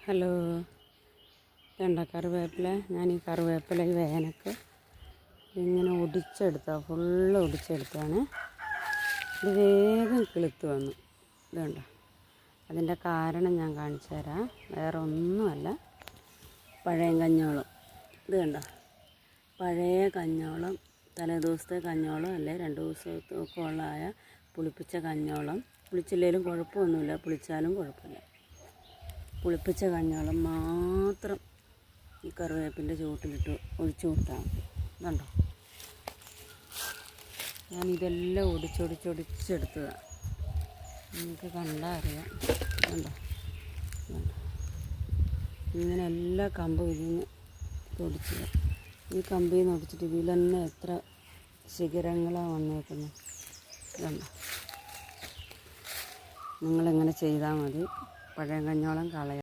Hello, ഇതുണ്ട കറിവേപ്പില. ഞാൻ ഈ കറിവേപ്പില ഈ വേനക്ക് ഇങ്ങനെ ഫുള്ള് ഒടിച്ചെടുത്താണ്. ഇത് വേഗം കിളുത്ത് വന്നു. ഇതുണ്ട, അതിൻ്റെ കാരണം ഞാൻ കാണിച്ചു തരാം. വേറെ ഒന്നുമല്ല, പഴയ കഞ്ഞോളം. ഇത് കണ്ടോ, പഴയ കഞ്ഞോളം, തലേദിവസത്തെ കഞ്ഞോളം അല്ലേ 2 ദിവസമൊക്കെ ഉള്ളതായ പുളിപ്പിച്ച കഞ്ഞോളം. പുളിച്ചില്ലേലും കുഴപ്പമൊന്നുമില്ല, പുളിച്ചാലും കുഴപ്പമില്ല. പുളിപ്പിച്ച കഞ്ഞോളം മാത്രം ഈ കറിവേപ്പിൻ്റെ ചുവട്ടിലിട്ട് ഒഴിച്ചു കൊടുത്താൽ മതി. ഇതുണ്ടോ, ഞാനിതെല്ലാം ഒടിച്ചെടുത്തതാണ്. നിങ്ങൾക്ക് കണ്ടാൽ അറിയാം. കണ്ടോ, ഇങ്ങനെ എല്ലാ കമ്പും ഇതിന് ഒടിച്ചത്. ഈ കമ്പിൽ നിന്ന് ഒടിച്ചിട്ട് ഇതിൽ തന്നെ എത്ര ശിഖരങ്ങളാണ് വന്നേക്കുന്നത്. ഇതുണ്ടോ, നിങ്ങളിങ്ങനെ ചെയ്താൽ മതി. പഴയ കഞ്ഞോളം കളയാം.